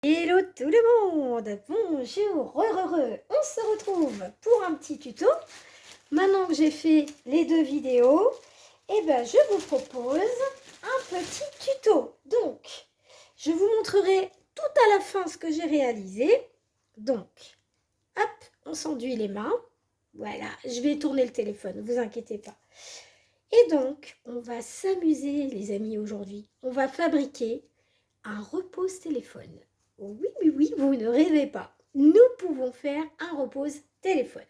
Hello tout le monde, bonjour, on se retrouve pour un petit tuto. Maintenant que j'ai fait les deux vidéos, je vous propose un petit tuto. Donc, je vous montrerai tout à la fin ce que j'ai réalisé. Donc, hop, on s'enduit les mains. Voilà, je vais tourner le téléphone, ne vous inquiétez pas. Et donc, on va s'amuser les amis aujourd'hui. On va fabriquer un repose-téléphone. Oui, vous ne rêvez pas. Nous pouvons faire un repose-téléphone.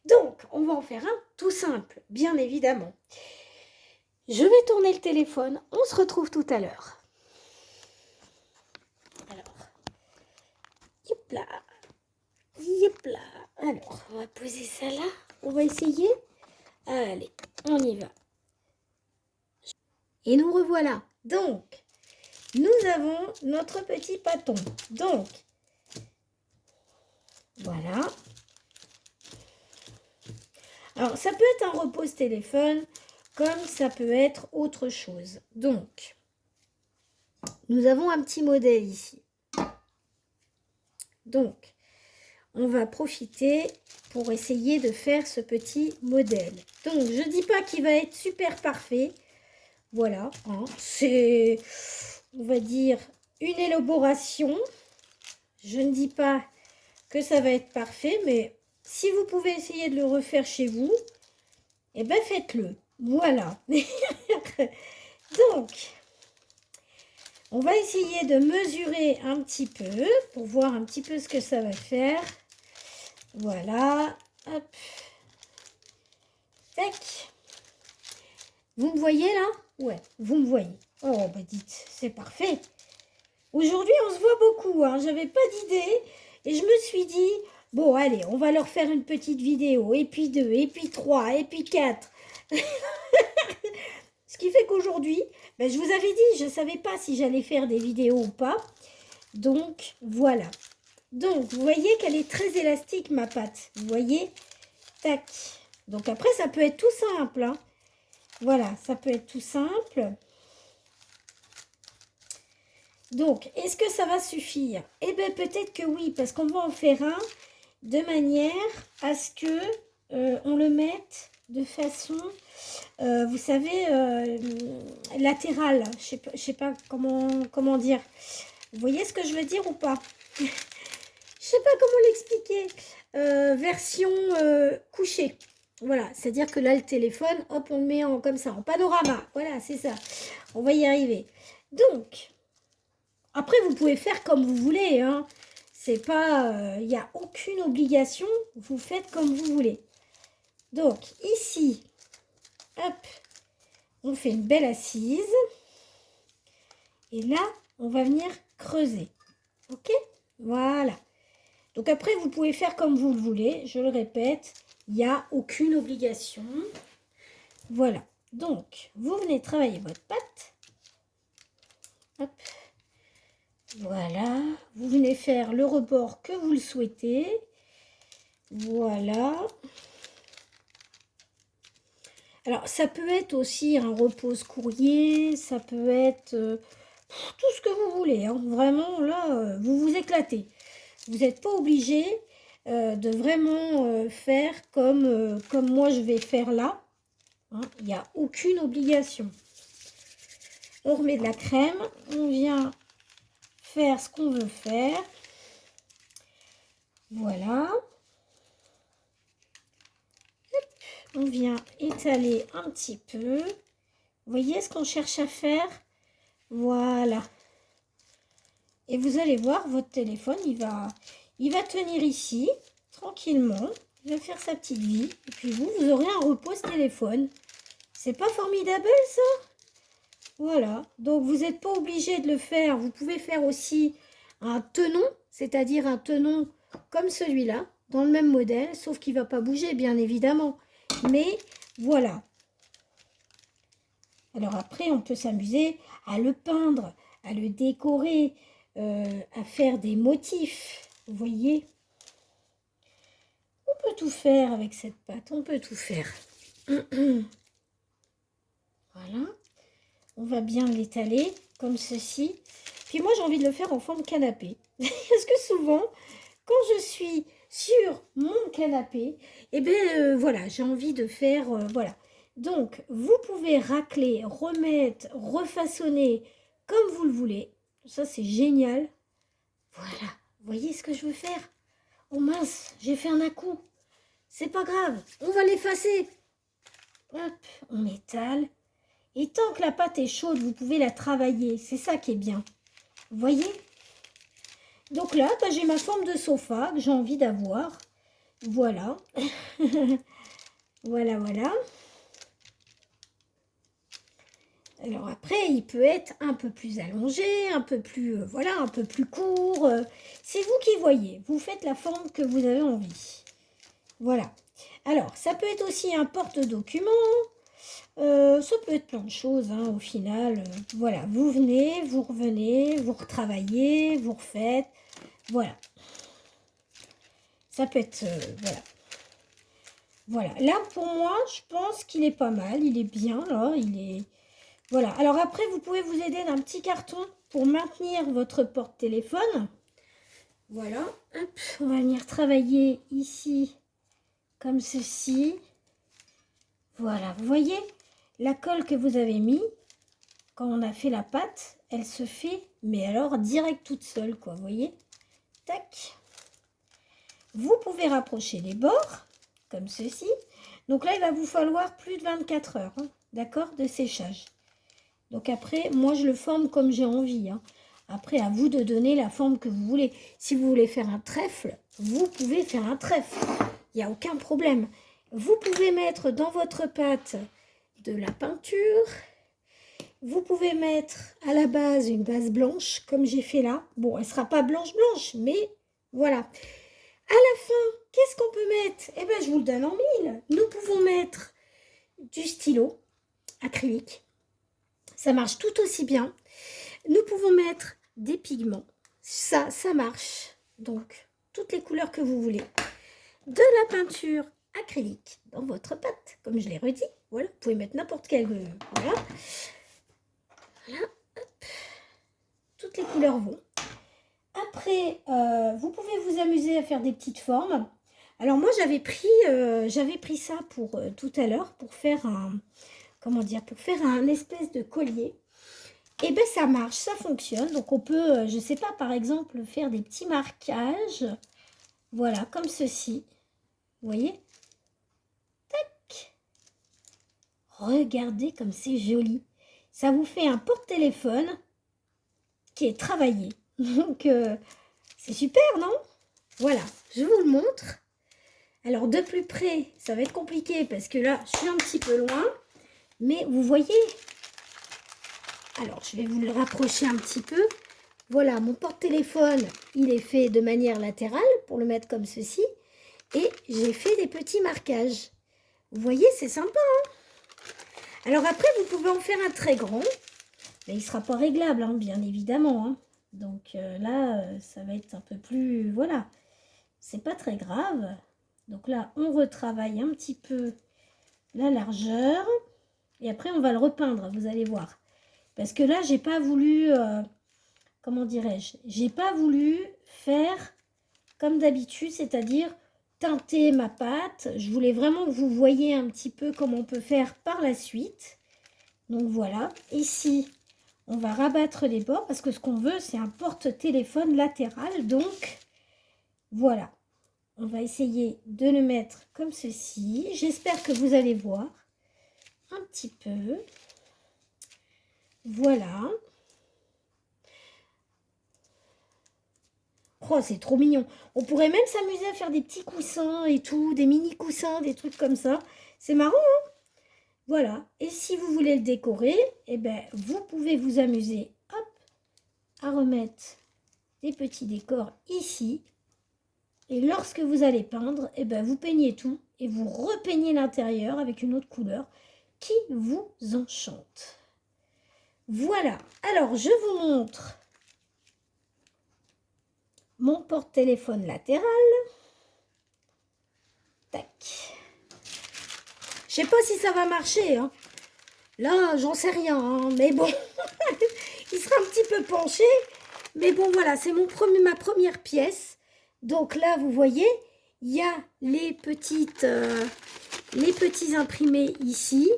Donc, on va en faire un tout simple, bien évidemment. Je vais tourner le téléphone. On se retrouve tout à l'heure. Alors, yop là. Alors, on va poser ça là. On va essayer. Allez, on y va. Et nous revoilà. Donc, nous avons notre petit pâton. Donc, voilà. Alors, ça peut être un repose-téléphone, comme ça peut être autre chose. Donc, nous avons un petit modèle ici. Donc, on va profiter pour essayer de faire ce petit modèle. Donc, je ne dis pas qu'il va être super parfait. Voilà, hein, c'est, on va dire, une élaboration. Je ne dis pas que ça va être parfait, mais si vous pouvez essayer de le refaire chez vous, eh bien, faites-le. Voilà. Donc, on va essayer de mesurer un petit peu pour voir un petit peu ce que ça va faire. Voilà. Hop. Tac. Vous me voyez là? Ouais, vous me voyez. Oh, bah dites, c'est parfait. Aujourd'hui, on se voit beaucoup. Hein. J'avais pas d'idée et je me suis dit, bon, allez, on va leur faire une petite vidéo. Et puis 2, et puis 3, et puis 4. Ce qui fait qu'aujourd'hui, je vous avais dit, je ne savais pas si j'allais faire des vidéos ou pas. Donc, voilà. Donc, vous voyez qu'elle est très élastique, ma pâte. Vous voyez? Tac. Donc, après, ça peut être tout simple. Hein. Voilà, ça peut être tout simple. Donc, est-ce que ça va suffire? Eh bien, peut-être que oui, parce qu'on va en faire un de manière à ce que on le mette de façon, vous savez, latérale. Je sais pas comment dire. Vous voyez ce que je veux dire ou pas? Je sais pas comment l'expliquer. Version couchée. Voilà, c'est-à-dire que là, le téléphone, hop, on le met comme ça, en panorama. Voilà, c'est ça. On va y arriver. Donc, après, vous pouvez faire comme vous voulez. Hein. C'est pas, il n'y a aucune obligation. Vous faites comme vous voulez. Donc, ici, hop, on fait une belle assise. Et là, on va venir creuser. Ok? Voilà. Donc après, vous pouvez faire comme vous le voulez. Je le répète, il n'y a aucune obligation. Voilà. Donc, vous venez travailler votre pâte. Hop. Voilà. Vous venez faire le rebord que vous le souhaitez. Voilà. Alors, ça peut être aussi un repose-courrier. Ça peut être tout ce que vous voulez. Hein. Vraiment, là, vous vous éclatez. Vous n'êtes pas obligé de vraiment faire comme moi je vais faire là. Hein, il n'y a aucune obligation. On remet de la crème. On vient faire ce qu'on veut faire. Voilà. On vient étaler un petit peu. Vous voyez ce qu'on cherche à faire? Voilà. Et vous allez voir, votre téléphone, il va tenir ici, tranquillement. Il va faire sa petite vie. Et puis vous aurez un repose téléphone. C'est pas formidable, ça? Voilà. Donc, vous n'êtes pas obligé de le faire. Vous pouvez faire aussi un tenon, c'est-à-dire un tenon comme celui-là, dans le même modèle, sauf qu'il ne va pas bouger, bien évidemment. Mais voilà. Alors après, on peut s'amuser à le peindre, à le décorer, à faire des motifs. Vous voyez? On peut tout faire avec cette pâte, on peut tout faire. Voilà. On va bien l'étaler comme ceci. Puis moi, j'ai envie de le faire en forme canapé. Parce que souvent, quand je suis sur mon canapé, eh bien voilà, j'ai envie de faire, voilà. Donc, vous pouvez racler, remettre, refaçonner comme vous le voulez. Ça, c'est génial. Voilà, vous voyez ce que je veux faire? Oh mince, j'ai fait un à-coup. C'est pas grave, on va l'effacer. Hop, on étale. Et tant que la pâte est chaude, vous pouvez la travailler. C'est ça qui est bien. Vous voyez? Donc là, bah, j'ai ma forme de sofa que j'ai envie d'avoir. Voilà. Voilà, voilà. Alors après, il peut être un peu plus allongé, un peu plus, voilà, un peu plus court. C'est vous qui voyez. Vous faites la forme que vous avez envie. Voilà. Alors, ça peut être aussi un porte-document. Ça peut être plein de choses, hein, au final. Voilà, vous venez, vous revenez, vous retravaillez, vous refaites. Voilà. Ça peut être, voilà. Voilà. Là, pour moi, je pense qu'il est pas mal. Il est bien, là. Il est... Voilà. Alors après, vous pouvez vous aider d'un petit carton pour maintenir votre porte-téléphone. Voilà. Hop, on va venir travailler ici, comme ceci. Voilà. Vous voyez, la colle que vous avez mis, quand on a fait la pâte, elle se fait, mais alors direct toute seule, quoi. Vous voyez? Tac. Vous pouvez rapprocher les bords, comme ceci. Donc là, il va vous falloir plus de 24 heures, hein, d'accord, de séchage. Donc après, moi, je le forme comme j'ai envie. Hein. Après, à vous de donner la forme que vous voulez. Si vous voulez faire un trèfle, vous pouvez faire un trèfle. Il n'y a aucun problème. Vous pouvez mettre dans votre pâte de la peinture. Vous pouvez mettre à la base une base blanche, comme j'ai fait là. Bon, elle ne sera pas blanche, mais voilà. À la fin, qu'est-ce qu'on peut mettre? Eh bien, je vous le donne en mille. Nous pouvons mettre du stylo acrylique. Ça marche tout aussi bien. Nous pouvons mettre des pigments. Ça marche. Donc, toutes les couleurs que vous voulez. De la peinture acrylique dans votre pâte, comme je l'ai redit. Voilà, vous pouvez mettre n'importe quelle. Voilà. Voilà. Hop. Toutes les couleurs vont. Après, vous pouvez vous amuser à faire des petites formes. Alors moi, j'avais pris ça pour tout à l'heure pour faire un, comment dire, pour faire un espèce de collier. Et bien ça marche, ça fonctionne. Donc on peut, je sais pas, par exemple, faire des petits marquages. Voilà, comme ceci. Vous voyez? Tac. Regardez comme c'est joli. Ça vous fait un porte-téléphone qui est travaillé. Donc c'est super, non? Voilà, je vous le montre. Alors de plus près, ça va être compliqué parce que là, je suis un petit peu loin. Mais vous voyez, alors je vais vous le rapprocher un petit peu. Voilà, mon porte-téléphone, il est fait de manière latérale pour le mettre comme ceci. Et j'ai fait des petits marquages. Vous voyez, c'est sympa, hein? Alors après, vous pouvez en faire un très grand. Mais il ne sera pas réglable, hein, bien évidemment. Hein. Donc là, ça va être un peu plus... Voilà, c'est pas très grave. Donc là, on retravaille un petit peu la largeur. Et après, on va le repeindre, vous allez voir. Parce que là, j'ai pas voulu... comment dirais-je? J'ai pas voulu faire comme d'habitude, c'est-à-dire teinter ma pâte. Je voulais vraiment que vous voyez un petit peu comment on peut faire par la suite. Donc voilà. Ici, on va rabattre les bords parce que ce qu'on veut, c'est un porte-téléphone latéral. Donc, voilà. On va essayer de le mettre comme ceci. J'espère que vous allez voir un petit peu. Voilà. Oh, c'est trop mignon. On pourrait même s'amuser à faire des petits coussins et tout, des mini coussins, des trucs comme ça. C'est marrant, hein? Voilà. Et si vous voulez le décorer, eh ben, vous pouvez vous amuser, hop, à remettre des petits décors ici. Et lorsque vous allez peindre, eh ben, vous peignez tout et vous repeignez l'intérieur avec une autre couleur qui vous enchante. Voilà. Alors, je vous montre mon porte-téléphone latéral. Tac. Je sais pas si ça va marcher. Hein. Là, j'en sais rien. Hein, mais bon, il sera un petit peu penché. Mais bon, voilà, c'est ma première pièce. Donc là, vous voyez, il y a les petits imprimés ici.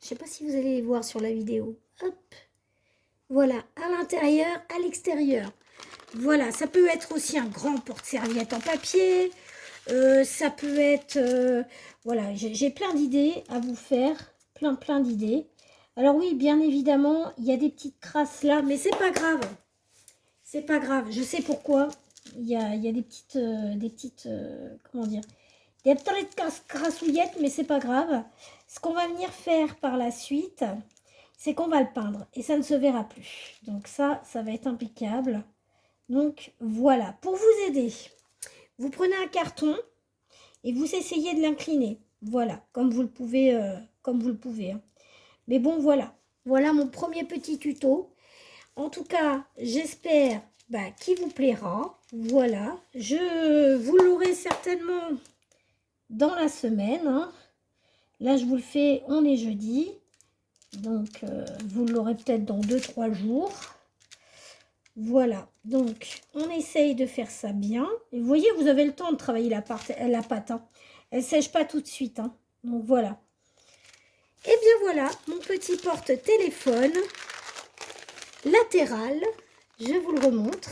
Je ne sais pas si vous allez les voir sur la vidéo. Hop. Voilà, à l'intérieur, à l'extérieur. Voilà, ça peut être aussi un grand porte-serviette en papier. Ça peut être... voilà, j'ai plein d'idées à vous faire. Plein d'idées. Alors oui, bien évidemment, il y a des petites crasses là, mais c'est pas grave. C'est pas grave, je sais pourquoi. Il y a des petites... comment dire, des petites crassouillettes, mais c'est pas grave. Ce qu'on va venir faire par la suite, c'est qu'on va le peindre. Et ça ne se verra plus. Donc ça va être impeccable. Donc voilà, pour vous aider, vous prenez un carton et vous essayez de l'incliner. Voilà, comme vous le pouvez. Hein. Mais bon, voilà. Voilà mon premier petit tuto. En tout cas, j'espère qu'il vous plaira. Voilà, vous l'aurez certainement dans la semaine. Hein. Là, je vous le fais, on est jeudi. Donc, vous l'aurez peut-être dans 2-3 jours. Voilà, donc on essaye de faire ça bien. Et vous voyez, vous avez le temps de travailler la pâte. Hein. Elle ne sèche pas tout de suite. Hein. Donc voilà. Et bien voilà, mon petit porte-téléphone latéral. Je vous le remontre.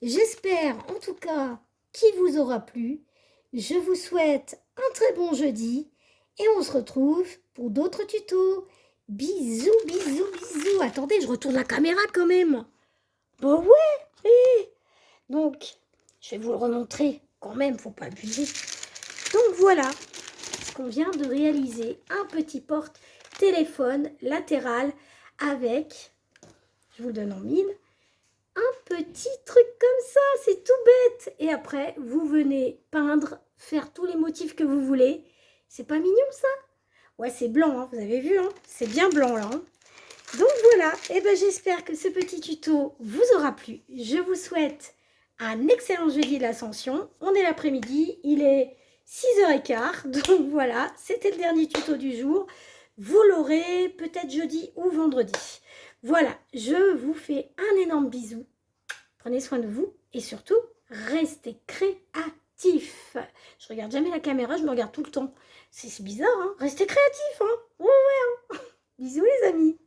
J'espère en tout cas qu'il vous aura plu. Je vous souhaite un très bon jeudi. Et on se retrouve pour d'autres tutos. Bisous, bisous, bisous. Attendez, je retourne la caméra quand même. Bah ouais. Donc, je vais vous le remontrer quand même, faut pas abuser. Donc voilà ce qu'on vient de réaliser. Un petit porte-téléphone latéral avec, je vous le donne en mille, un petit truc comme ça, c'est tout bête. Et après, vous venez peindre, faire tous les motifs que vous voulez. C'est pas mignon ça? Ouais, c'est blanc, hein, vous avez vu, hein, c'est bien blanc là. Hein. Donc voilà, et ben j'espère que ce petit tuto vous aura plu. Je vous souhaite un excellent jeudi de l'Ascension. On est l'après-midi, il est 6h15. Donc voilà, c'était le dernier tuto du jour. Vous l'aurez peut-être jeudi ou vendredi. Voilà, je vous fais un énorme bisou. Prenez soin de vous et surtout, restez créatifs. Je regarde jamais la caméra, je me regarde tout le temps. C'est bizarre, hein? Restez créatifs, hein? Ouais, hein. Bisous les amis.